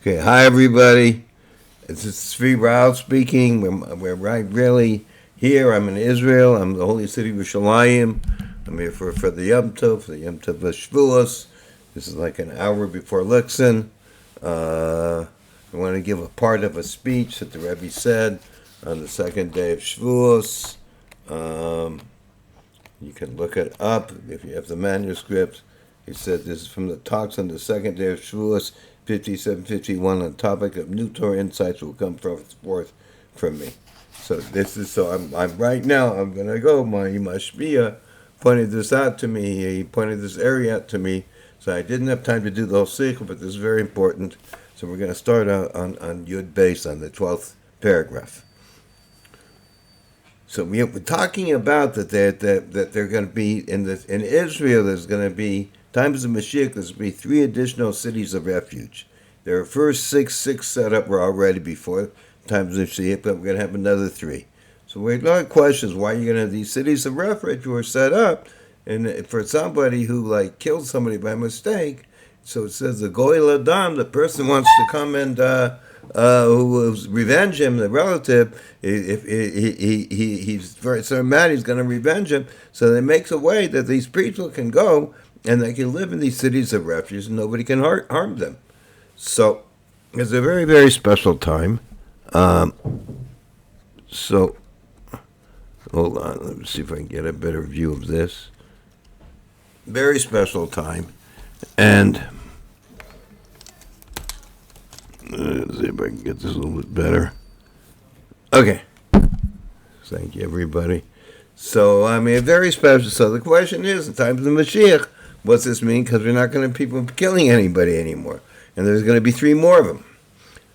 Okay, hi everybody. This is Tzvi Rao speaking. We're right really here. I'm in Israel. I'm in the holy city of Yerushalayim. I'm here for the Yom Tov, the Yom Tov of Shavuos. This is like an hour before Lixin. I want to give a part of a speech that the Rebbe said on the second day of Shavuos. You can look it up if you have the manuscript. He said this is from the talks on the second day of Shavuos, 5751, on the topic of new Torah Insights will come forth from me. So I'm right now, I'm going to go. My Mashpia pointed this out to me. He pointed this area out to me. So I didn't have time to do the whole sequel, but this is very important. So we're going to start out on Yud Beis, on the 12th paragraph. So we're talking about that they're going to be, in Israel, there's going to be, times of Mashiach, there's going to be 3 additional cities of refuge. There are first six set up were already before times of Mashiach, but we're going to have another 3. So we got questions, why are you going to have these cities of refuge were set up? And for somebody who killed somebody by mistake, so it says the Goy Ladam, the person wants to come and who will revenge him, the relative, if he's very so mad, he's going to revenge him. So it makes a way that these people can go and they can live in these cities of refuge and nobody can harm them. So it's a very, very special time. So hold on, let me see if I can get a better view of this. Very special time. And let's see if I can get this a little bit better. Okay. Thank you, everybody. So, very special. So the question is, in times of the Mashiach, what's this mean? Because we're not going to have people killing anybody anymore. And there's going to be 3 more of them.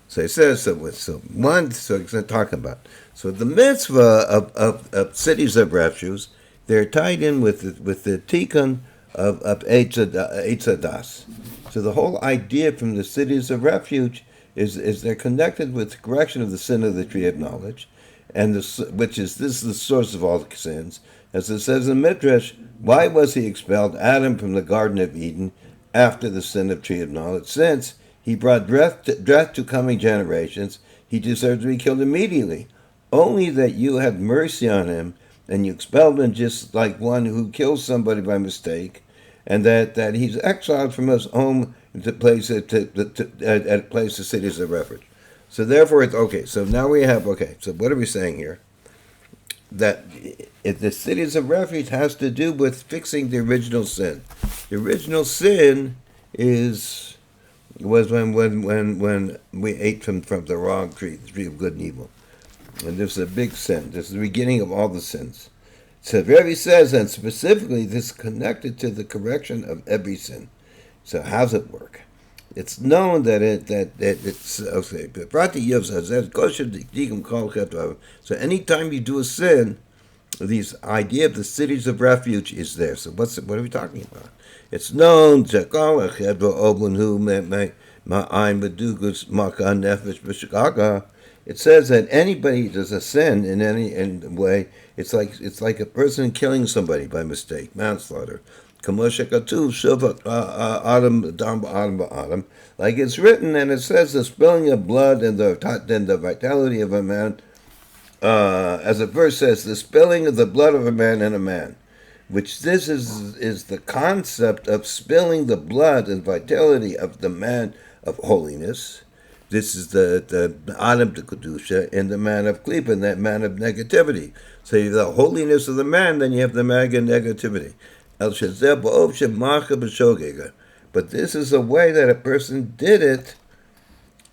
So he says, so he's going to talk about. So the mitzvah of cities of refuge, they're tied in with the tikkun of Eitzadas. So the whole idea from the cities of refuge is they're connected with the correction of the sin of the tree of knowledge, and this is the source of all the sins. As it says in Midrash, why was he expelled, Adam, from the Garden of Eden after the sin of tree of knowledge? Since he brought death to coming generations, he deserved to be killed immediately. Only that you had mercy on him, and you expelled him just like one who kills somebody by mistake, and that he's exiled from his home to place at the cities of refuge. So therefore, it's okay. So now we have So what are we saying here? That the cities of refuge has to do with fixing the original sin. The original sin was when we ate from the wrong tree, the tree of good and evil, and this is a big sin. This is the beginning of all the sins. So Rebbe says, and specifically, this is connected to the correction of every sin. So how's it work? It's known that it's okay. So anytime you do a sin, this idea of the cities of refuge is there. So what are we talking about? It's known it says that anybody does a sin in any way, it's like a person killing somebody by mistake, manslaughter. Like it's written, and it says the spilling of blood and the vitality of a man. As the verse says, the spilling of the blood of a man and a man, which this is the concept of spilling the blood and vitality of the man of holiness. This is the Adam to Kedusha and the man of Klipa, and that man of negativity. So you have the holiness of the man, then you have the negativity. But this is a way that a person did it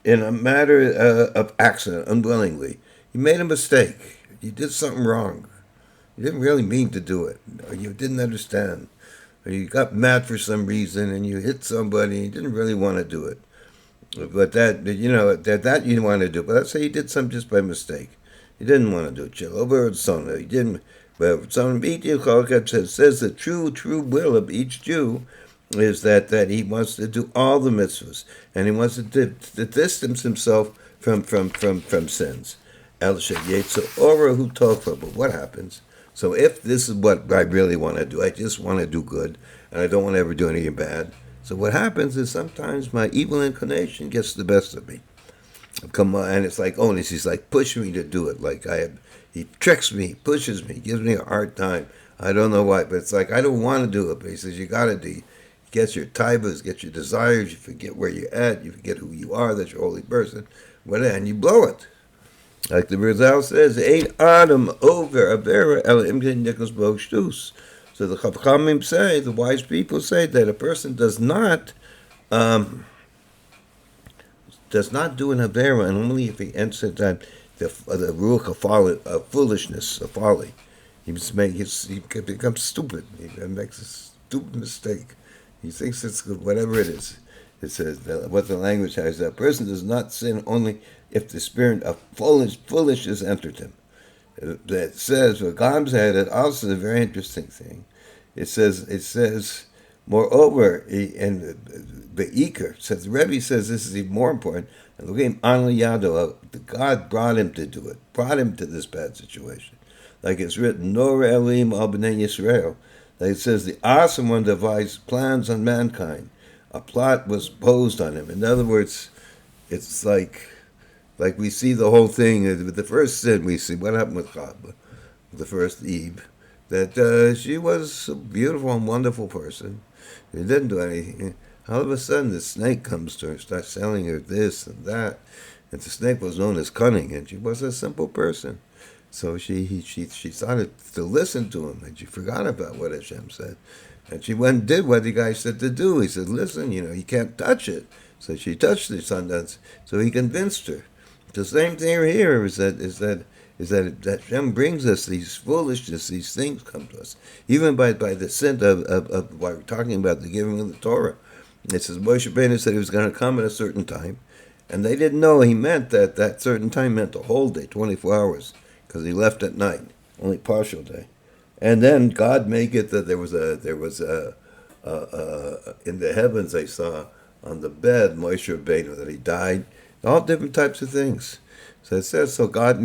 in a matter of accident, unwillingly. You made a mistake. You did something wrong. You didn't really mean to do it. Or you didn't understand. Or you got mad for some reason and you hit somebody and you didn't really want to do it. But that you didn't want to do. But let's say you did something just by mistake. You didn't want to do it. You didn't. But it says the true will of each Jew is that he wants to do all the mitzvahs and he wants to distance himself from sins. El Sheyetzor Hu Tova. But what happens? So if this is what I really want to do, I just want to do good, and I don't want to ever do anything bad. So what happens is sometimes my evil inclination gets the best of me. Come on, and it's like, oh, and he's like pushing me to do it. He tricks me, pushes me, gives me a hard time. I don't know why, but it's like I don't want to do it. But he says you got to do. You get your taivas, get your desires. You forget where you're at. You forget who you are. That you're a holy person. Whatever, and you blow it. Like the Rizal says, "Ain't Adam over a vera el imkin nicholas bogshtus." So the Chachamim say, the wise people say that a person does not do an avera, and only if he enters that the ruach of foolishness, of folly. He becomes stupid. He makes a stupid mistake. He thinks it's good, whatever it is. It says what the language has. That person does not sin only if the spirit of foolishness entered him. That says, what Gam said, it also is a very interesting thing. It says, moreover, and the Iker says, the Rebbe says this is even more important. God brought him to do it, brought him to this bad situation. Like it's written, Nor Elim al b'nei Yisrael. Like it says, the awesome one devised plans on mankind. A plot was posed on him. In other words, it's like we see the whole thing. With the first sin, we see what happened with Chava, the first Eve, that she was a beautiful and wonderful person. She didn't do anything. All of a sudden, the snake comes to her, starts telling her this and that. And the snake was known as cunning, and she was a simple person. So she started to listen to him, and she forgot about what Hashem said. And she went and did what the guy said to do. He said, listen, you can't touch it. So she touched the sundance. So he convinced her. The same thing here is that Hashem brings us these foolishness, these things come to us. Even by the sin of what we're talking about, the giving of the Torah. It says Moshe Rabbeinu said he was going to come at a certain time. And they didn't know he meant that certain time meant the whole day, 24 hours. Because he left at night, only partial day. And then God made it that there was in the heavens I saw on the bed Moshe Rabbeinu that he died, all different types of things. So it says so God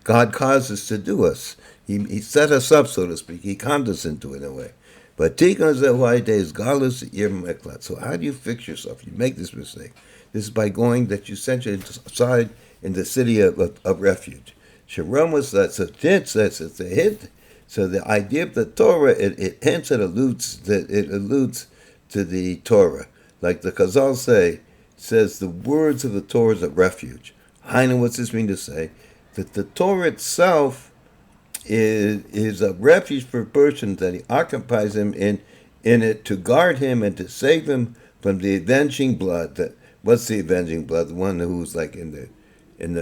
caused us to do us. He set us up, so to speak. He conned us into it in a way. But Tikon Zewai is Galus Yirm Eklat. So how do you fix yourself? You make this mistake. This is by going that you sent you aside in the city of refuge. Sharon was that, so it's a hint. So the idea of the Torah, it hints, it alludes to the Torah. Like the Chazal says the words of the Torah is a refuge. Hainu, what's this mean to say? That the Torah itself is a refuge for a person, that he occupies him in it to guard him and to save him from the avenging blood. What's the avenging blood? The one who's like in the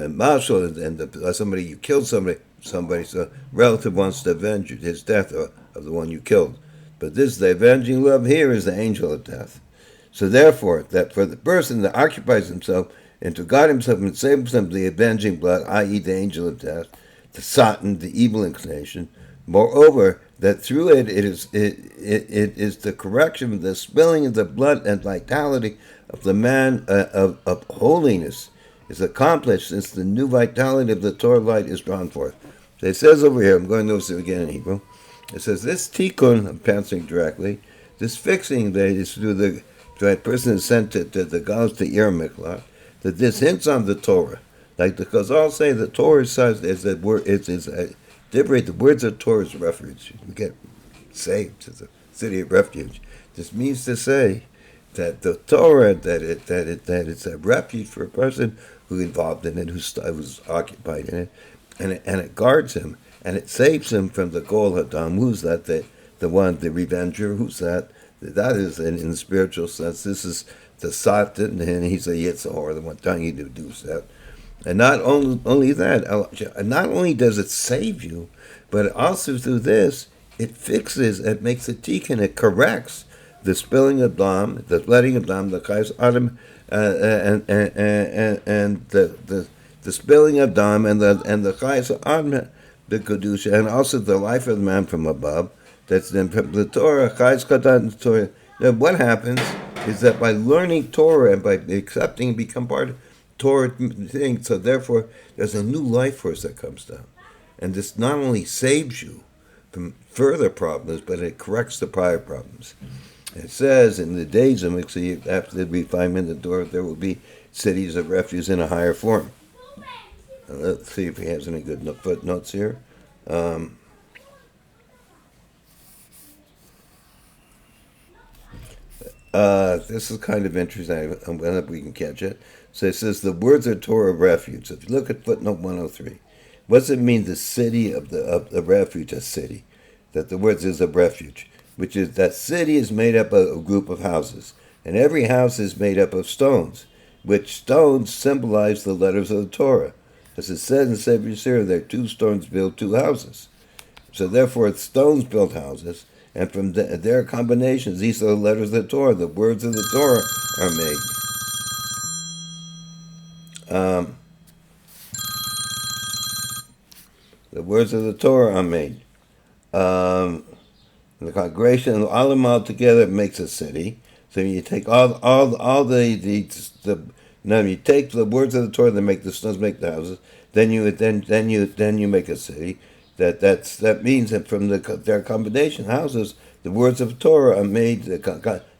Malchus, and somebody, you killed somebody's relative wants to avenge his death of the one you killed. But the avenging love here is the angel of death. So therefore, that for the person that occupies himself and to guard himself and save himself from the avenging blood, i.e. the angel of death, the Satan, the evil inclination, moreover, that through it is the correction of the spilling of the blood and vitality of the man of holiness is accomplished since the new vitality of the Torah light is drawn forth. So it says over here, I'm going to notice it again in Hebrew, it says this tikkun, I'm passing directly, this fixing that is through the person is sent to the Galus to Yermiklah, that this hints on the Torah. Like the Chazal say, the Torah says is that word the words of Torah is refuge. You get saved. It's a city of refuge. This means to say that the Torah that it's a refuge for a person who's involved in it, who's occupied in it, and it guards him and it saves him from the Gol Hadam. Who's that? The one, the revenger. Who's that? That is in the spiritual sense. This is the Satan, and he's a Yitzhar, the one telling you to do that. And not only that, not only does it save you, but also through this, it fixes, it makes a tikkun, it corrects the spilling of dam, the letting of dam, the chayes adam, and the spilling of dam, and the chayes adam, the kedusha, and also the life of the man from above. That's then from the Torah, chayes kadan, the Torah. Now, what happens is that by learning Torah and by accepting and become part of Torah thing, so therefore there's a new life force that comes down. And this not only saves you from further problems, but it corrects the prior problems. It says in the days of after the refinement of the Torah, there will be cities of refuge in a higher form. Let's see if he has any good footnotes here. This is kind of interesting. I wonder if we can catch it. So it says the words are Torah of refuge. So if you look at footnote 103, what does it mean? The city of the refuge, a city, that the words is of refuge, which is that city is made up of a group of houses, and every house is made up of stones, which stones symbolize the letters of the Torah. As it says in Sefer Yisrael, there are two stones build two houses. So therefore, stones build houses, and from their combinations, these are the letters of the Torah. The words of the Torah are made. The words of the Torah are made. The congregation of all together makes a city. So you take all the now you take the words of the Torah that make the stones make the houses. Then you make a city. That means that from their combination houses, the words of Torah are made.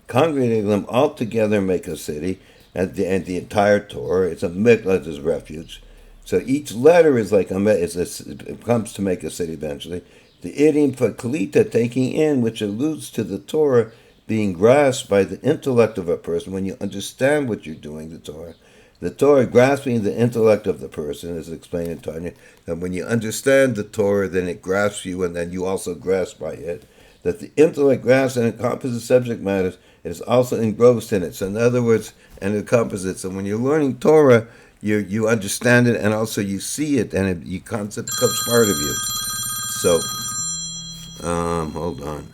Congregating them all together make a city, and the entire Torah. It's a miklat, is refuge. So each letter is like it comes to make a city eventually. The idiom for kalita, taking in, which alludes to the Torah being grasped by the intellect of a person. When you understand what you're doing, the Torah grasping the intellect of the person, as explained in Tanya, that when you understand the Torah, then it grasps you, and then you also grasp by it. That the intellect grasps and encompasses subject matters, it is also engrossed in it. So in other words, and it encompasses it. So when you're learning Torah, you understand it, and also you see it, and your concept becomes part of you. So, hold on.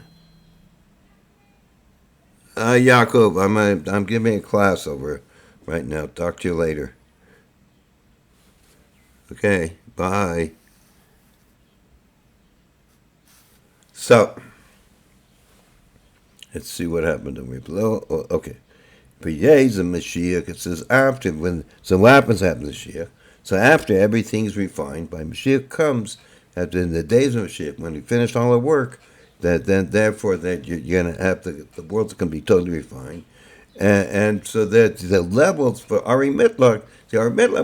Yaakov, I'm giving a class over right now. Talk to you later. Okay, bye. So, let's see what happened to me below. Oh, okay. B'yez a Mashiach, it says after, so what happens after Mashiach? So after everything's refined, by Mashiach comes, after in the days of Mashiach, when he finished all the work, therefore you're going to have the world's going to be totally refined. And so that the levels for Ari Mitlach,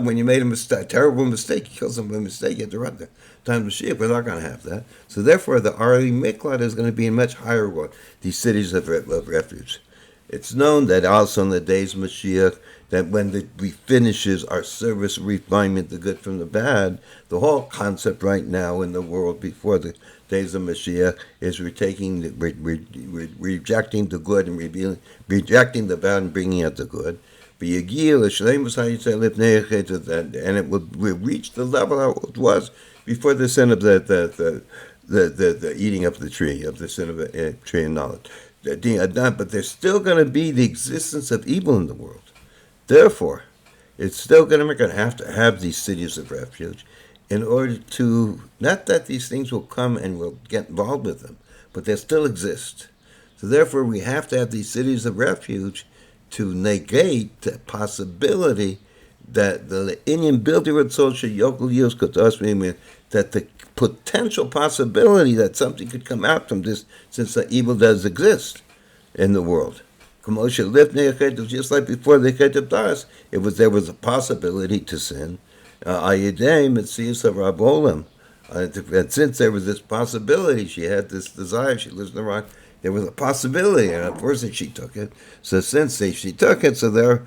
when you made a terrible mistake, you killed someone by mistake, you had to run there. Time of Mashiach, we're not going to have that. So therefore, the Ari Mitlach is going to be in much higher world, these cities of refuge. It's known that also in the days of Mashiach, that when we finishes our service refinement, the good from the bad, the whole concept right now in the world before the days of Mashiach is rejecting the good and rejecting the bad and bringing out the good. And it will reach the level how it was before the sin of the eating of the tree, of the sin of the tree of knowledge. But there's still going to be the existence of evil in the world. Therefore, it's still going to have to have these cities of refuge in order to, not that these things will come and we'll get involved with them, but they still exist. So therefore, we have to have these cities of refuge to negate the possibility that the Indian builder of social yokel use could us mean that the potential possibility that something could come out from this, since the evil does exist in the world. Just like before the Chet of Das, there was a possibility to sin. And since there was this possibility, she had this desire, she lives in the rock, there was a possibility, and unfortunately she took it. So since she took it, so there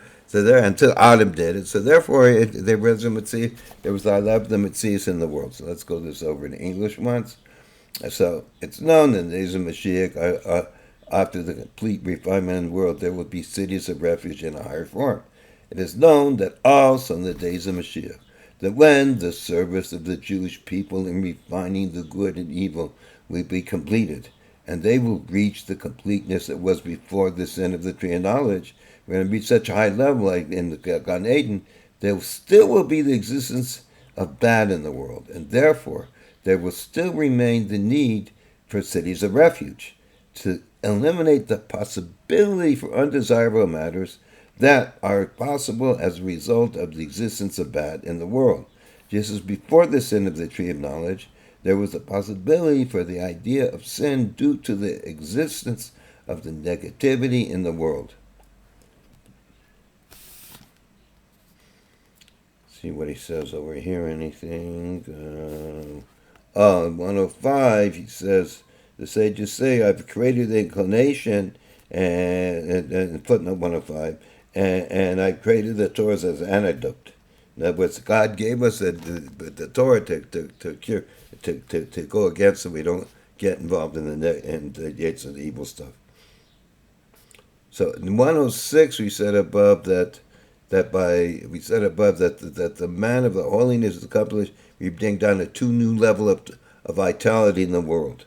until Adam did it, so therefore there was a love the Metzias in the world. So let's go this over in English once. So it's known in the days of Mashiach, after the complete refinement in the world, there will be cities of refuge in a higher form. It is known that also in the days of Mashiach, that when the service of the Jewish people in refining the good and evil will be completed, and they will reach the completeness that was before the sin of the tree of knowledge, we're going to reach such a high level like in the Gan Eden, there still will be the existence of bad in the world, and therefore there will still remain the need for cities of refuge to eliminate the possibility for undesirable matters that are possible as a result of the existence of bad in the world. Just as before the sin of the tree of knowledge, there was a possibility for the idea of sin due to the existence of the negativity in the world. See what he says over here. Anything? 105, he says, the sages say, I've created the inclination, and footnote 105, and I created the Torah as an antidote. In other words, God gave us the Torah to go against, so we don't get involved in the gates of the evil stuff. So in 106, we said above that the man of the holiness is accomplished. We bring down a two new level of vitality in the world.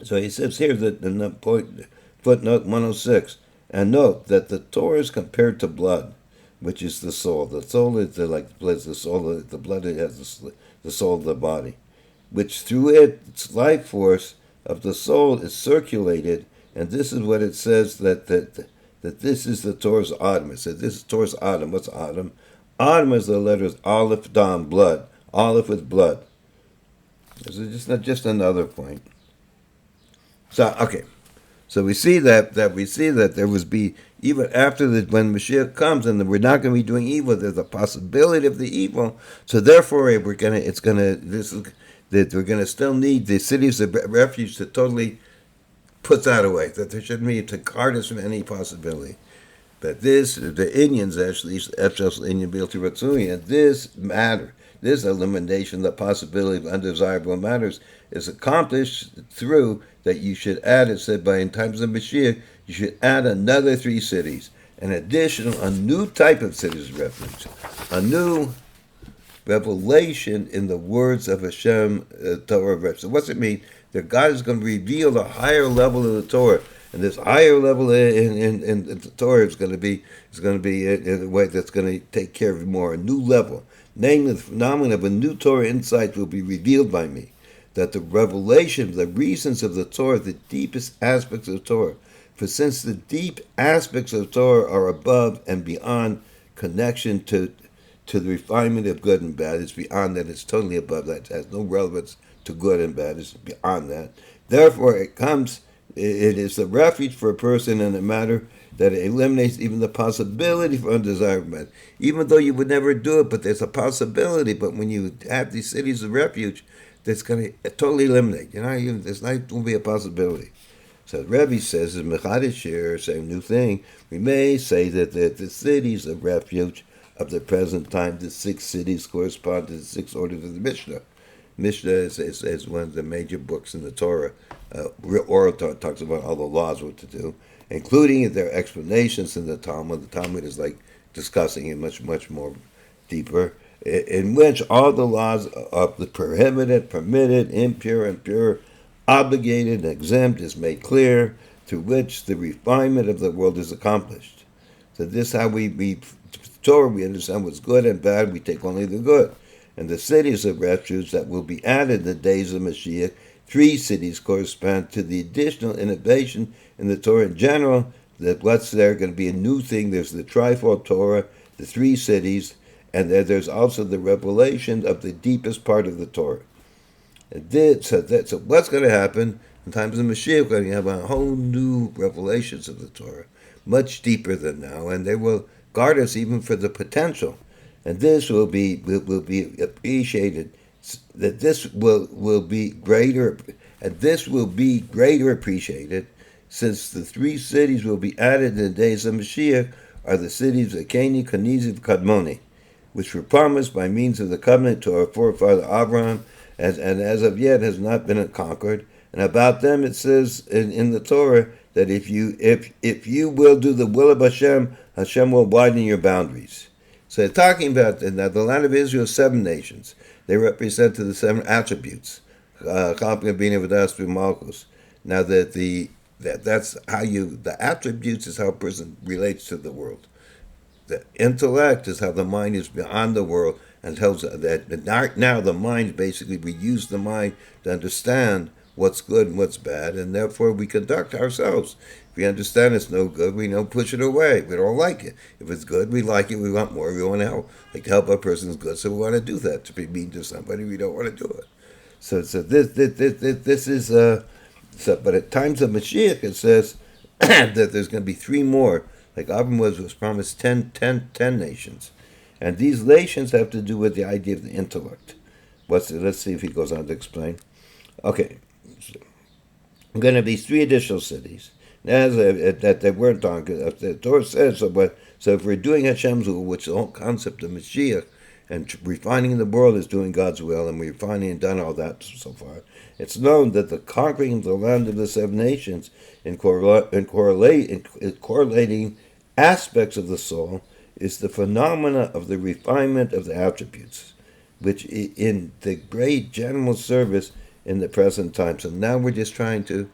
So he says here that in the footnote 106, and note that the Torah is compared to blood, which is the soul. The soul is the soul. The blood has the soul of the body, which through its life force of the soul is circulated. And this is what it says that this is the Torah's Adam. It says this is Torah's Adam. What's Adam? Adam is the letters Aleph, Dam, blood. Aleph with blood. This is just another point. So okay, so we see that there was even after when Mashiach comes and we're not going to be doing evil. There's a possibility of the evil. So therefore, we're going to still need the cities of refuge to totally put that away. That there shouldn't be to guard us from any possibility. But the Indians actually, and this matter, this elimination, the possibility of undesirable matters, is accomplished through that you should add, it said in times of Mashiach, you should add another 3 cities, a new type of cities of refuge, a new revelation in the words of Hashem, Torah of refuge. So what's it mean? That God is going to reveal a higher level of the Torah. And this higher level in the Torah is going to be in a way that's going to take care of more, a new level. Namely, the phenomenon of a new Torah insight will be revealed by me. That the revelation, the reasons of the Torah, the deepest aspects of Torah. For since the deep aspects of Torah are above and beyond connection to the refinement of good and bad, it's beyond that, it's totally above that. It has no relevance to good and bad, it's beyond that. Therefore, it is the refuge for a person in a matter that it eliminates even the possibility for undesirable matter. Even though you would never do it, but there's a possibility. But when you have these cities of refuge, that's going to totally eliminate. There's not going to be a possibility. So Rebbe says, in Mechadish here, same new thing, we may say that the cities of refuge of the present time, the 6 cities correspond to the 6 orders of the Mishnah. Mishnah is one of the major books in the Torah. Oral talks about all the laws, what to do, including their explanations in the Talmud. The Talmud is like discussing it much, much more deeper, in which all the laws of the prohibited, permitted, impure, and pure, obligated, and exempt is made clear, through which the refinement of the world is accomplished. So this is how we Torah, we understand what's good and bad, we take only the good. And the cities of refuge that will be added in the days of Mashiach, 3 cities correspond to the additional innovation in the Torah in general. That what's there going to be a new thing. There's the trifold Torah, the 3 cities, and there's also the revelation of the deepest part of the Torah. So what's going to happen in times of Mashiach? We're going to have a whole new revelations of the Torah, much deeper than now, and they will guard us even for the potential. And this will be appreciated. That this will be greater, and this will be greater appreciated, since the 3 cities will be added in the days of Mashiach are the cities of Keni, Kenizi, and Kadmoni, which were promised by means of the covenant to our forefather Abraham, and as of yet has not been conquered. And about them it says in the Torah that if you will do the will of Hashem, Hashem will widen your boundaries. So they're talking about now the land of Israel is 7 nations. They represent the 7 attributes. Malchus. Now that's how the attributes is how a person relates to the world. The intellect is how the mind is beyond the world, and tells that now the mind, basically we use the mind to understand what's good and what's bad, and therefore we conduct ourselves. If we understand it's no good, we don't push it away. We don't like it. If it's good, we like it. We want more. We want to help. Like to help a person is good, so we want to do that. To be mean to somebody, we don't want to do it. So this is So, but at times of Mashiach, it says that there's going to be three more. Like Avram was promised 10 nations. And these nations have to do with the idea of the intellect. Let's see if he goes on to explain. Okay, so going to be three additional cities. That they weren't on, because the Torah says so. But so if we're doing Hashem's will, which the whole concept of Mashiach and refining the world is doing God's will, and we've finally done all that so far, it's known that the conquering of the land of the seven nations in correlating aspects of the soul is the phenomena of the refinement of the attributes, which in the great general service in the present time. So now we're just trying to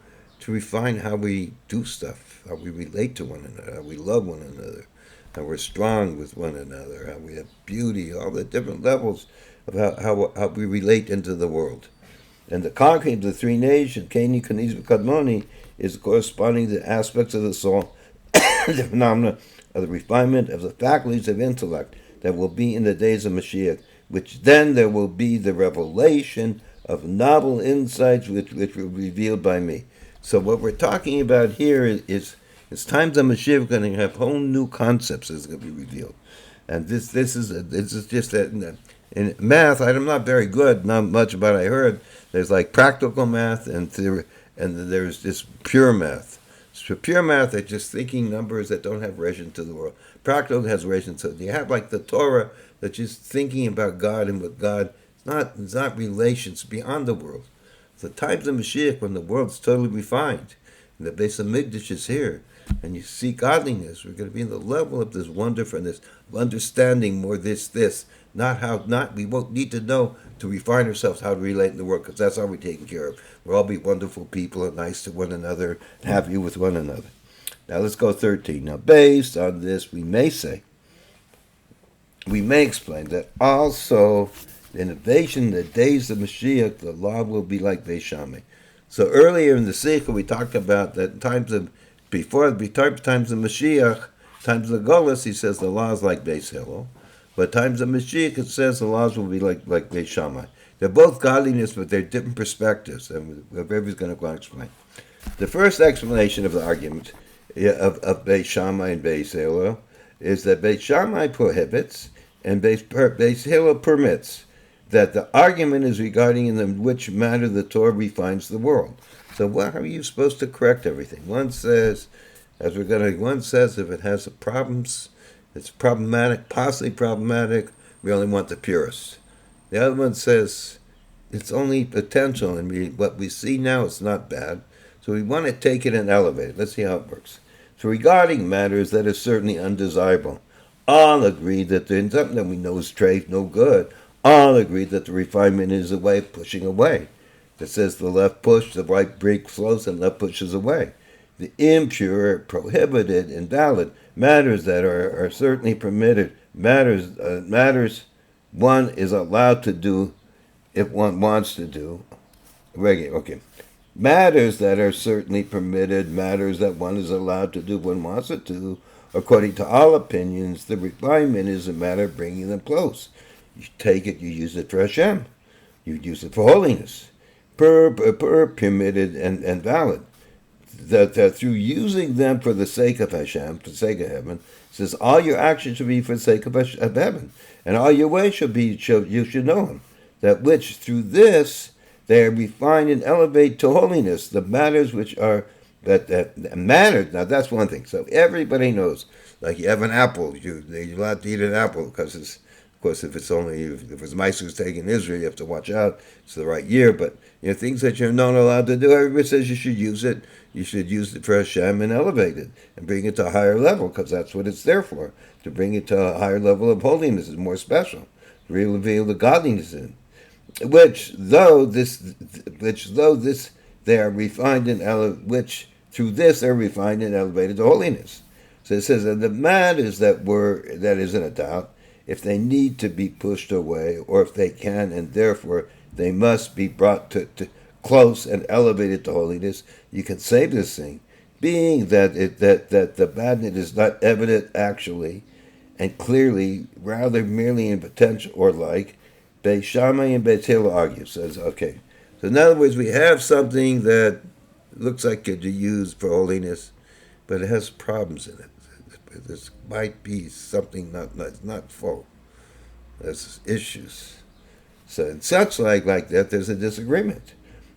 refine how we do stuff, how we relate to one another, how we love one another, how we're strong with one another, how we have beauty, all the different levels of how we relate into the world. And the conquering of the three nations, Keni, Kaniz, Kadmoni, is corresponding to aspects of the soul, the phenomena of the refinement of the faculties of intellect that will be in the days of Mashiach, which then there will be the revelation of novel insights which were revealed by me. So what we're talking about here is times of Mashiach going to have whole new concepts that's going to be revealed. And this is just that in math, I'm not very good, not much about I heard. There's like practical math and there's this pure math. So pure math is just thinking numbers that don't have relation to the world. Practical has relation to it. You have like the Torah that's just thinking about God and with God. It's not relations beyond the world. The times of Mashiach when the world's totally refined, and the base of Mikdash is here, and you see godliness, we're going to be in the level of this wonderfulness, of understanding more this, we won't need to know to refine ourselves how to relate in the world, because that's all we're taking care of. We'll all be wonderful people and nice to one another, and happy with one another. Now let's go 13. Now based on this, we may explain that also the innovation, the days of Mashiach, the law will be like Beis Shammai. So earlier in the Sikha, we talked about that times of Mashiach, times of the Golus, he says the law is like Beis Hillel. But times of Mashiach, it says the laws will be like Beis Shammai. They're both godliness, but they're different perspectives, and Rebbe's going to go and explain. The first explanation of the argument of Beis Shammai and Beis Hillel is that Beis Shammai prohibits and Beis Hillel permits. That the argument is regarding in which manner the Torah refines the world. So how are you supposed to correct everything? One says, if it has problems, it's problematic, possibly problematic, we only want the purest. The other one says, it's only potential, and what we see now is not bad, so we want to take it and elevate it. Let's see how it works. So regarding matters that are certainly undesirable, all agree that there's something that we know is trade, no good. All agree that the refinement is a way of pushing away. It says the left push, the right break flows, and left pushes away. The impure, prohibited, invalid, matters that are certainly permitted, matters one is allowed to do if one wants to do. Okay. Matters that are certainly permitted, matters that one is allowed to do when wants to do. According to all opinions, the refinement is a matter of bringing them close. You take it, you use it for Hashem. You use it for holiness. Permitted and valid. That through using them for the sake of Hashem, for the sake of heaven, it says all your actions should be for the sake of heaven. And all your ways you should know Him. That which through this they are refined and elevate to holiness. The matters which are that matter. Now that's one thing. So everybody knows. Like you have an apple, you're allowed to eat an apple because it's. Of course, if it's Malchus taken in Israel, you have to watch out. It's the right year, but things that you're not allowed to do. Everybody says you should use it. You should use it for Hashem and elevate it and bring it to a higher level, because that's what it's there for. To bring it to a higher level of holiness is more special. To reveal the godliness in, which though this they are refined and which through this are refined and elevated to holiness. So it says that the matters that isn't a doubt. If they need to be pushed away, or if they can, and therefore they must be brought to close and elevated to holiness, you can save this thing, being that the badness is not evident actually and clearly, rather merely in potential or like. Beis Shammai and Beis Hillel argue. Says, okay. So in other words, we have something that looks like it to use for holiness, but it has problems in it. This might be something not full. There's issues. So in such like that, there's a disagreement.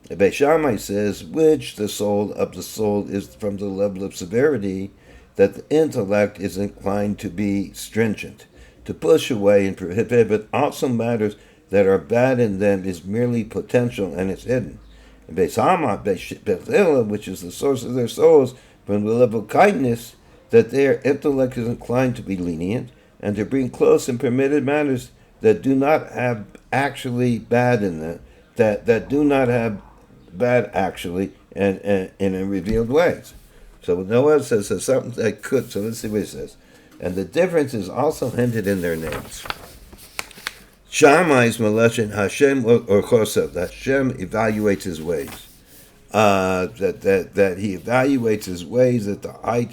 The Beis Shammai says, which the soul of the soul is from the level of severity that the intellect is inclined to be stringent, to push away and prohibit also matters that are bad in them is merely potential and it's hidden. And Beis Hillel, which is the source of their souls, from the level of kindness, that their intellect is inclined to be lenient and to bring close and permitted matters that do not have actually bad in them, that do not have bad actually and in revealed ways. So Noah says something that could. So let's see what he says. And the difference is also hinted in their names. Shammai's Maleshin Hashem or Chosav. Hashem evaluates his ways. That he evaluates his ways at the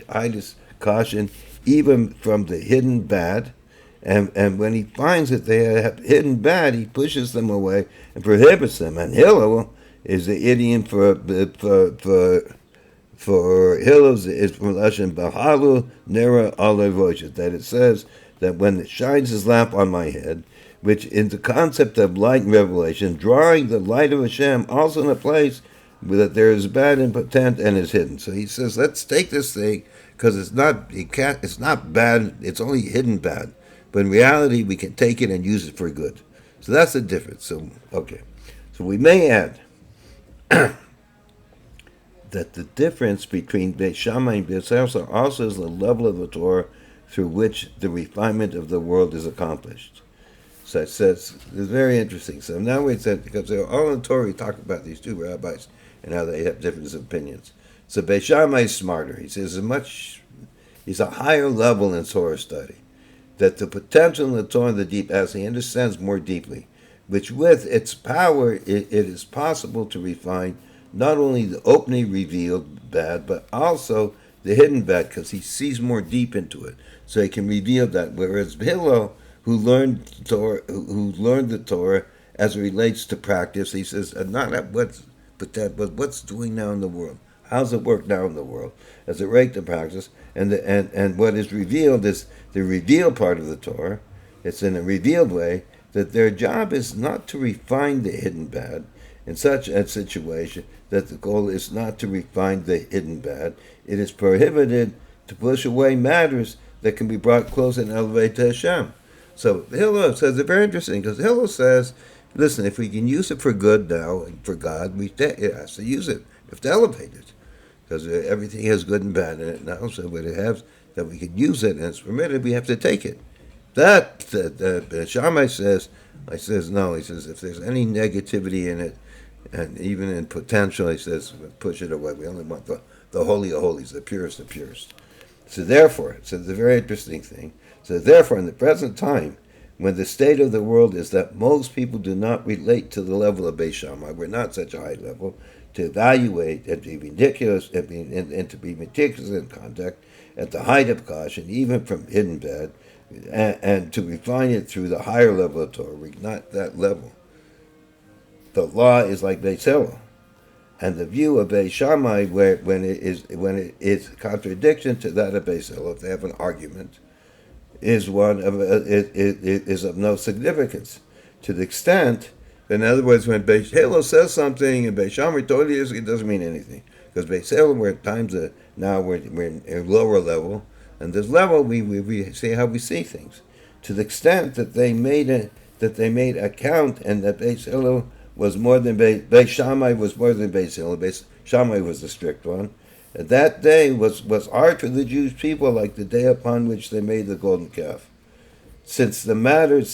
highest caution, even from the hidden bad. And when he finds that they have hidden bad, he pushes them away and prohibits them. And Hillel is the idiom for Hillel is from Lashon Bahalu Nera Alevoishes, that it says that when it shines his lamp on my head, which in the concept of light and revelation, drawing the light of Hashem also in a place that there is bad and potent and is hidden. So he says, let's take this thing because it's not bad, it's only hidden bad. But in reality, we can take it and use it for good. So that's the difference. So, okay. So we may add that the difference between Beis Shammai and Beis Hillel also is the level of the Torah through which the refinement of the world is accomplished. So it says, it's very interesting. So now we said, because they're all in Torah, we talk about these two rabbis and how they have different opinions. So Beis Shammai is smarter. He says he's a higher level in Torah study. That the potential in the Torah in the deep, as he understands more deeply, which with its power, it is possible to refine not only the openly revealed bad, but also the hidden bad, because he sees more deep into it. So he can reveal that. Whereas Hillel, who learned the Torah as it relates to practice, he says, not at but what's doing now in the world. How's it work now in the world as it relates to practice? And what is revealed is the revealed part of the Torah. It's in a revealed way that their job is not to refine the hidden bad in such a situation that the goal is not to refine the hidden bad. It is prohibited to push away matters that can be brought close and elevated to Hashem. So Hillel says it's very interesting because Hillel says, listen, if we can use it for good now and for God, it has to use it. We have to elevate it because everything has good and bad in it now. So when it has that we can use it and it's permitted, we have to take it. That Shammai says, no. He says if there's any negativity in it, and even in potential, he says push it away. We only want the holy of holies, the purest of purest. So therefore, it's a very interesting thing. So therefore, in the present time, when the state of the world is that most people do not relate to the level of Beis Shammai, we're not such a high level, to evaluate and be ridiculous and to be meticulous in conduct at the height of caution, even from hidden bad, and to refine it through the higher level of Torah. We're not that level. The law is like Beis Hillel, and the view of Beis Shammai, when it is contradiction to that of Beis Hillel, if they have an argument, is of no significance. To the extent, in other words, when Beis Hillel says something and Beis Shammai totally is, it doesn't mean anything. Because Beis Hillel, we're at times now we're in a lower level, and this level we see how we see things. To the extent that they made account, and that Beis Hillel was more than Beis Shammai was more than Beis Hillel. Beis Shammai was the strict one. And that day was hard for the Jewish people, like the day upon which they made the golden calf. Since through matters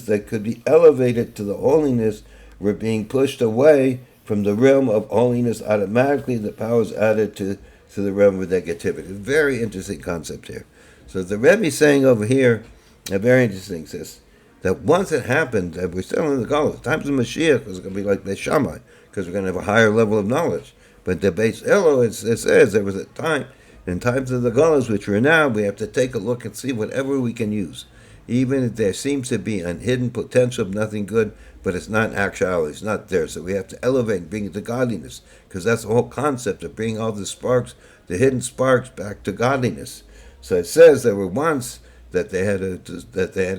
that could be elevated to the holiness were being pushed away from the realm of holiness, automatically the power is added to the realm of negativity. Very interesting concept here. So the Rebbe is saying over here, a very interesting says that once it happened, that we're still in the Golos. The times of Mashiach was going to be like Beis Shammai, because we're going to have a higher level of knowledge. But the Beis Hillel, it says there was a time, in times of the Golos, which we're now, we have to take a look and see whatever we can use. Even if there seems to be an hidden potential of nothing good, but it's not in actuality. It's not there. So we have to elevate and bring it to godliness, because that's the whole concept of bringing all the sparks, the hidden sparks, back to godliness. So it says there were once that they had a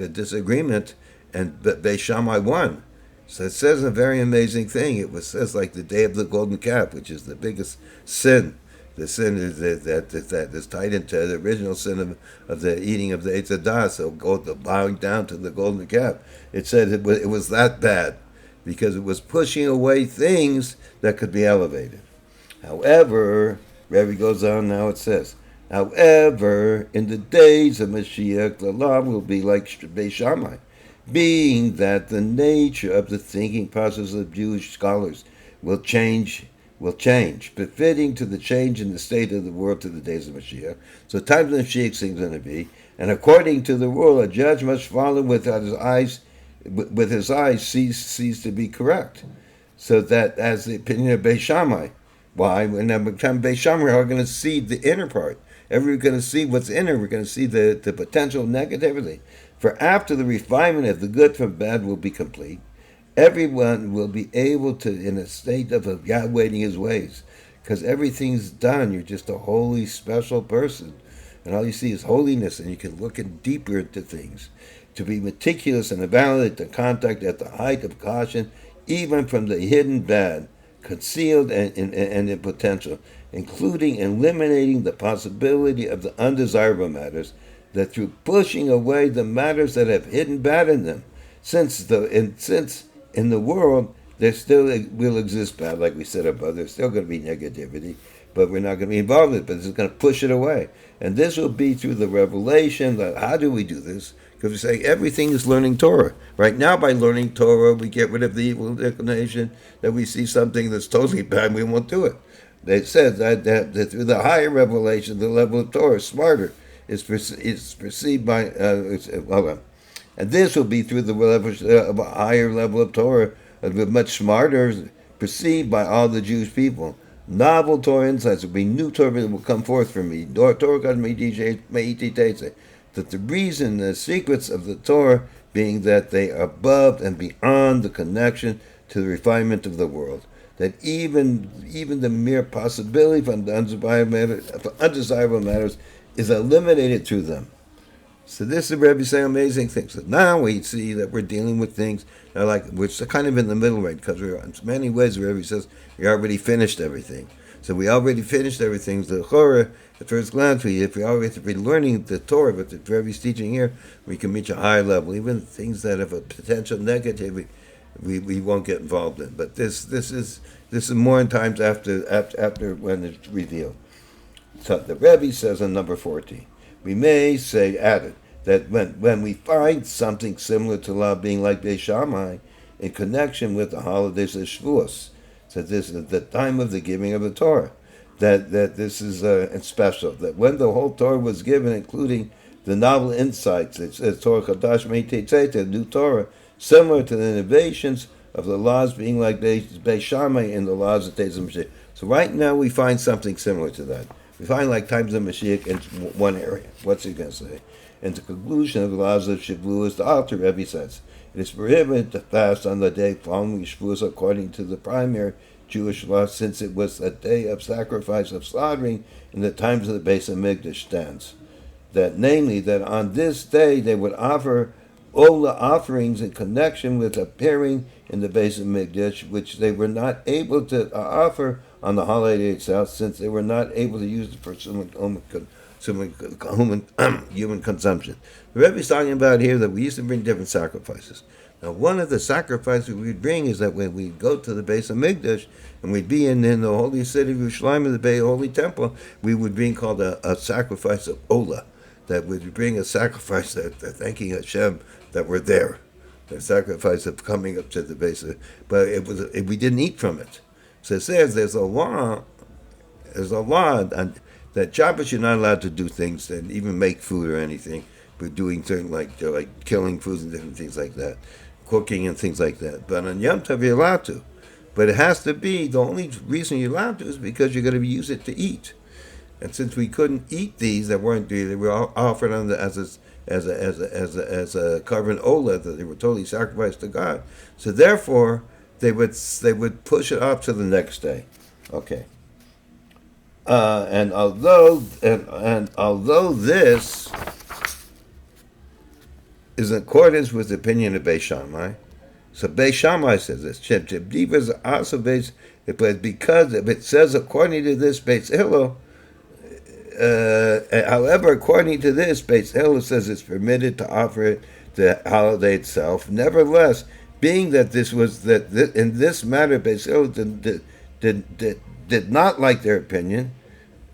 disagreement, and Beis Shammai won. So it says a very amazing thing. It says like the day of the golden calf, which is the biggest sin. The sin is that is tied into the original sin of the eating of the Eitz Hadas, so the bowing down to the golden calf. It said it was that bad because it was pushing away things that could be elevated. However, Rebbe goes on now, it says, however, in the days of Mashiach, the law will be like Beis Shammai, being that the nature of the thinking process of Jewish scholars will change, befitting to the change in the state of the world to the days of Mashiach. So times of Mashiach is going to be, and according to the rule, a judge must follow with his eyes sees to be correct. So that as the opinion of Beis Shammai. Why? When Beis Shammai, we're going to see the inner part. We're going to see what's inner. We're going to see the potential negativity. For after the refinement of the good from bad will be complete, everyone will be able to, in a state of evaluating his ways, because everything's done. You're just a holy, special person, and all you see is holiness, and you can look deeper into things. To be meticulous and evaluate the contact at the height of caution, even from the hidden bad, concealed and in potential, including eliminating the possibility of the undesirable matters, that through pushing away the matters that have hidden bad in them, since in the world there still will exist bad, like we said above, there's still going to be negativity, but we're not going to be involved in it, but it's going to push it away. And this will be through the revelation. That how do we do this? Because we say everything is learning Torah. Right now, by learning Torah, we get rid of the evil inclination that we see something that's totally bad, we won't do it. It says that through the higher revelation, the level of Torah is smarter. Is perceived by, and this will be through the level of a higher level of Torah, much smarter, perceived by all the Jewish people. Novel Torah insights will be new Torah that will come forth from me. That the reason, the secrets of the Torah being that they are above and beyond the connection to the refinement of the world. That even the mere possibility of undesirable matters is eliminated through them. So this is Rebbe saying amazing things. So now we see that we're dealing with things that are like, which are kind of in the middle right, because we're in many ways Rebbe says we already finished everything. So we already finished everything. The Torah, at first glance, if we already be learning the Torah, but the Rebbe's teaching here, we can reach a higher level. Even things that have a potential negative, we won't get involved in. But this is more in times after when it's revealed. So the Rebbe says in number 14, we may say, added, that when we find something similar to law being like Beis Shammai in connection with the holidays of Shavuos, so this is the time of the giving of the Torah, that this is special, that when the whole Torah was given, including the novel insights, it says Torah Chadash Meitetzet, the new Torah, similar to the innovations of the laws being like Beis Shammai in the laws of Teiz Mashiach. So right now we find something similar to that. We find like times of Mashiach in one area. What's he going to say? In the conclusion of the laws of Shavuos, the Alter Rebbe says, it is prohibited to fast on the day following Shavuos according to the primary Jewish law, since it was a day of sacrifice of slaughtering in the times of the Beis Hamikdash stands. That namely, that on this day they would offer all the offerings in connection with appearing in the Beis Hamikdash, which they were not able to offer on the holiday itself, since they were not able to use it for human consumption. The Rebbe is talking about here that we used to bring different sacrifices. Now, one of the sacrifices we'd bring is that when we go to the Beis Hamikdash and we'd be in the holy city of Yerushalayim, the Holy Temple, we would bring called a sacrifice of Olah. That would bring a sacrifice that thanking Hashem that we're there. The sacrifice of coming up to the Beis, but we didn't eat from it. So it says there's a law that Shabbos you're not allowed to do things and even make food or anything, but doing certain like killing foods and different things like that, cooking and things like that. But on Yom Tov you're allowed to, but it has to be the only reason you're allowed to is because you're going to use it to eat. And since we couldn't eat these that weren't, they were offered on the, as a carbon ola, that they were totally sacrificed to God. So therefore, they would push it up to the next day. Okay. And although this is in accordance with the opinion of Beis Shammai, so Beis Shammai says this. But because if it says according to this Beis Hillel, however, according to this, Beis Hillel says it's permitted to offer it the holiday itself. Nevertheless, being that in this matter, Beis Hillel did not like their opinion,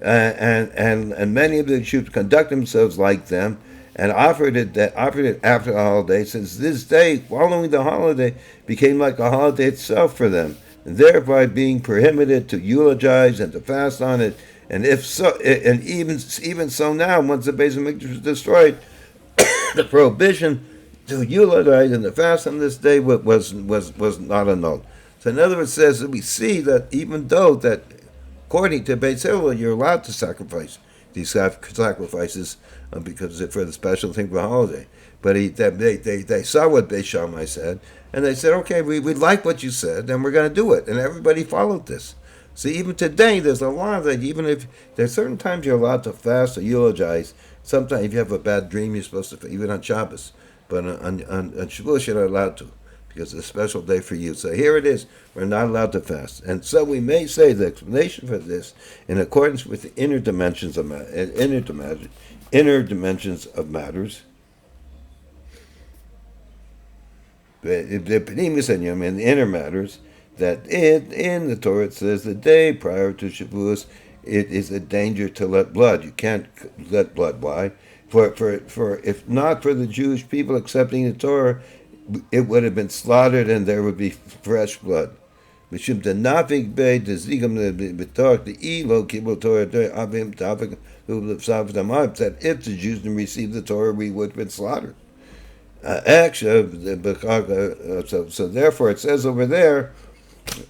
and many of the Jews conduct themselves like them, and offered it after the holiday, since this day following the holiday became like a holiday itself for them, and thereby being prohibited to eulogize and to fast on it. And if so, and even so now, once the Beis Hamikdash was destroyed, the prohibition to eulogize and to fast on this day was not annulled. So in other words, it says that we see that even though that according to Beis Hillel, you're allowed to sacrifice these sacrifices because it's for the special thing for a holiday. But they saw what Beis Shammai said, and they said, okay, we like what you said, and we're going to do it. And everybody followed this. So even today, there's a law that even if there's certain times you're allowed to fast or eulogize. Sometimes if you have a bad dream, you're supposed to, even on Shabbos. But on Shavuos, you're not allowed to, because it's a special day for you. So here it is, we're not allowed to fast. And so we may say the explanation for this, in accordance with the inner dimensions of matters, the inner matters, that in the Torah it says the day prior to Shavuos, it is a danger to let blood. You can't let blood. Why? For if not for the Jewish people accepting the Torah, it would have been slaughtered and there would be fresh blood. That if the Jews didn't receive the Torah, we would have been slaughtered. So therefore it says over there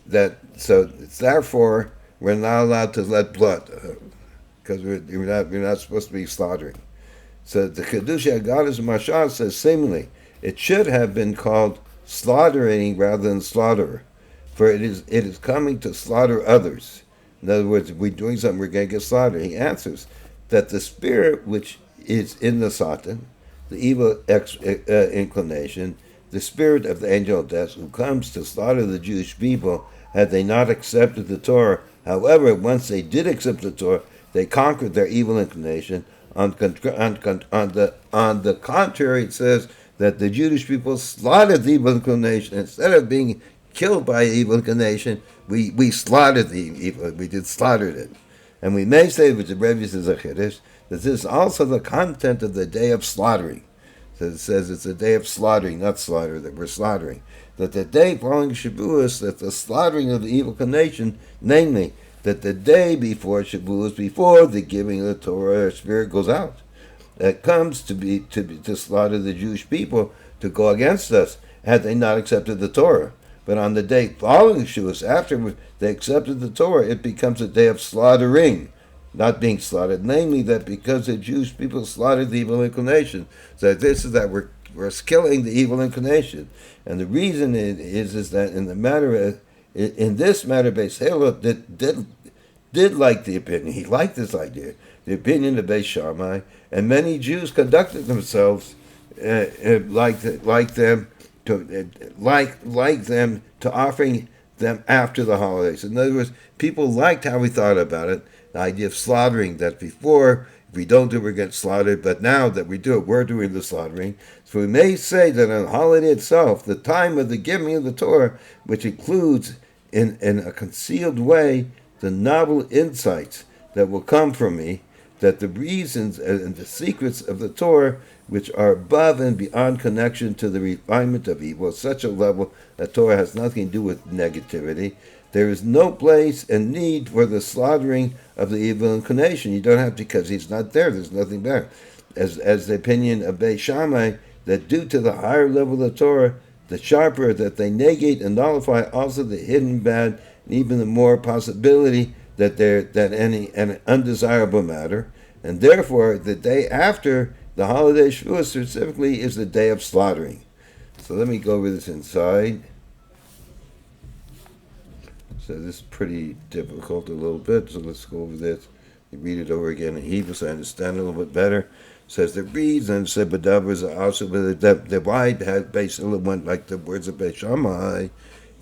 therefore we're not allowed to let blood, because we're not supposed to be slaughtering. So the Kedusha Goddess Mashal says similarly, it should have been called slaughtering rather than slaughterer, for it is coming to slaughter others. In other words, if we're doing something, we're going to get slaughtered. He answers that the spirit which is in the Satan, the evil inclination, the spirit of the angel of death, who comes to slaughter the Jewish people, had they not accepted the Torah. However, once they did accept the Torah, they conquered their evil inclination. On the contrary, it says that the Jewish people slaughtered the evil inclination. Instead of being killed by evil inclination, we slaughtered the evil. We slaughtered it. And we may say, which the Rebbe says a Chiddush, that this is also the content of the day of slaughtering. So it says it's a day of slaughtering, not slaughter, that we're slaughtering. That the day following Shavuos, that the slaughtering of the evil inclination, namely, that the day before Shavuos, before the giving of the Torah, our spirit goes out. That comes to slaughter the Jewish people, to go against us, had they not accepted the Torah. But on the day following Shavuos, after they accepted the Torah, it becomes a day of slaughtering, not being slaughtered. Namely, that because the Jewish people slaughtered the evil inclination, so this is that we're killing the evil inclination. And the reason is that in this matter, Beis Hillel did like the opinion. He liked this idea, the opinion of Beis Shammai, and many Jews conducted themselves like them to offering them after the holidays. In other words, people liked how we thought about it, the idea of slaughtering, that before, if we don't do it, we get slaughtered, but now that we do it, we're doing the slaughtering. So we may say that on the holiday itself, the time of the giving of the Torah, which includes in a concealed way the novel insights that will come from me, that the reasons and the secrets of the Torah, which are above and beyond connection to the refinement of evil, such a level that Torah has nothing to do with negativity. There is no place and need for the slaughtering of the evil inclination. You don't have to, because he's not there. There's nothing there. As the opinion of Beis Shammai, that due to the higher level of the Torah, the sharper, that they negate and nullify also the hidden bad, and even the more possibility an undesirable matter, and therefore the day after the holiday Shavuos specifically is the day of slaughtering. So let me go over this inside. So this is pretty difficult a little bit, so let's go over this. You read it over again in Hebrew so I understand it a little bit better. It says the reason said Badavas are also the why had basically went like the words of Beis Shammai,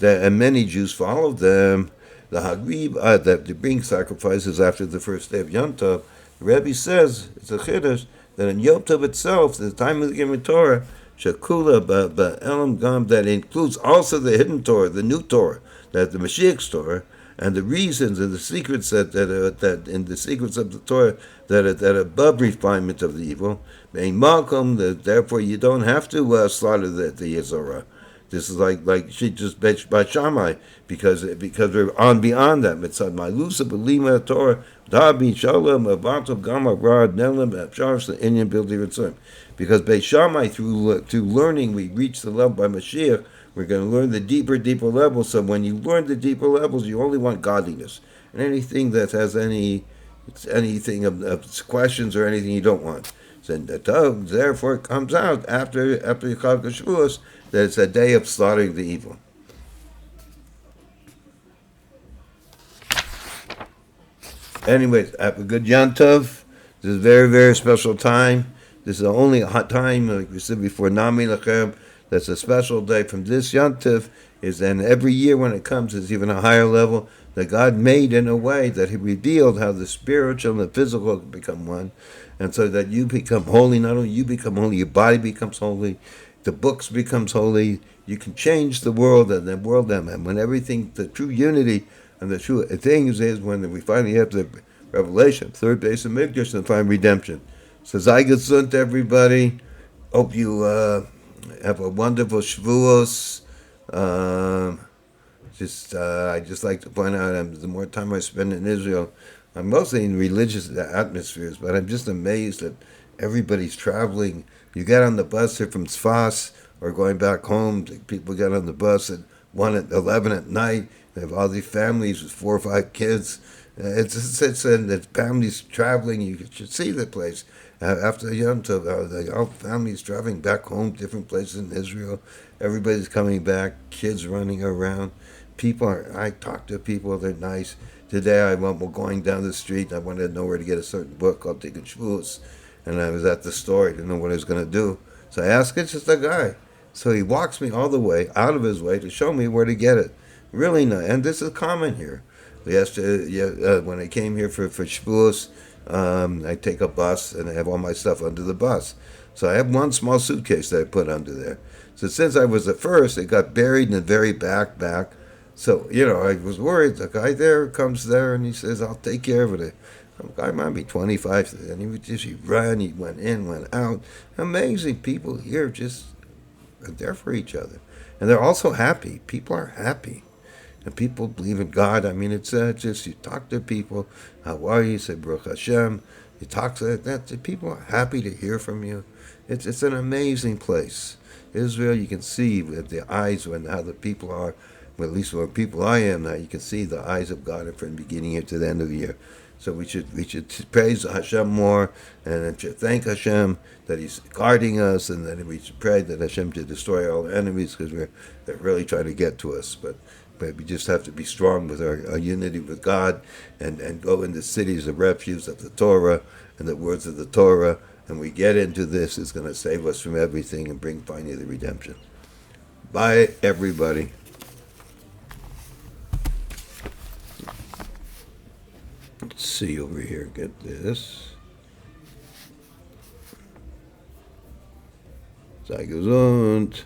that and many Jews followed them. The Hagrib that they bring sacrifices after the first day of Yom Tov. The Rebbe says it's a chiddush that in Yom Tov itself, the time of the Gimel Torah, Shakula Ba'elam Gam, that includes also the hidden Torah, the new Torah, that the Mashiach's Torah, and the reasons and the secrets that in the secrets of the Torah that above refinement of the evil, being Malcolm, therefore you don't have to slaughter the Yezorah. This is like she just bitched by Shammai because we're on beyond that. Mitzad Malusa Belima Torah Dabi Shalom Avato Gama Rad Nelim Absharsh the Indian Building Ritzim. Because by Shammai through learning we reach the level by Mashiach. We're going to learn the deeper levels. So when you learn the deeper levels, you only want godliness, and anything that has anything of questions or anything you don't want. So therefore it comes out after Chag Shavuos that it's a day of slaughtering the evil. Anyways, have a good Yom Tov. This is a very, very special time. This is the only hot time, like we said before, Nami Lachem. That's a special day from this Yom Tov. And every year when it comes, it's even a higher level that God made in a way that He revealed how the spiritual and the physical become one. And so that you become holy, not only you become holy, your body becomes holy, the books becomes holy. You can change the world and and when everything, the true unity and the true things is when we finally have the revelation, third base of Mikdash, and find redemption. So Zaygut to everybody. Hope you have a wonderful Shavuos. I just like to point out, the more time I spend in Israel, I'm mostly in religious atmospheres, but I'm just amazed that everybody's traveling. You get on the bus here from Tzfas or going back home. People get on the bus at 1 at 11 at night. They have all these families with 4 or 5 kids. It's families traveling. You should see the place. After Yom Tov, all families traveling back home, different places in Israel. Everybody's coming back. Kids running around. I talk to people. They're nice. Today we're going down the street. And I wanted to know where to get a certain book called Tikkun Shavuos. And I was at the store. I didn't know what I was going to do. So I asked, it's just a guy. So he walks me all the way, out of his way, to show me where to get it. Really nice. And this is common here. When I came here for Shavuos, I take a bus and I have all my stuff under the bus. So I have one small suitcase that I put under there. So since I was the first, it got buried in the very back. So, I was worried. The guy there comes there and he says, I'll take care of it. The guy might be 25, and he ran, he went in, went out. Amazing people here just are there for each other. And they're also happy. People are happy. And people believe in God. I mean, it's just, you talk to people, how are you? Say, Baruch Hashem. You talk to that. People are happy to hear from you. It's an amazing place. Israel, you can see with the eyes and how the people are, well, at least where people I am now, you can see the eyes of God from the beginning here to the end of the year. So we should praise Hashem more and should thank Hashem that He's guarding us, and that we should pray that Hashem should destroy all our enemies because they're really trying to get to us. But we just have to be strong with our unity with God and go into cities of refuge of the Torah and the words of the Torah. And we get into this, it's going to save us from everything and bring finally the redemption. Bye, everybody. Let's see over here, get this. Sei gesund.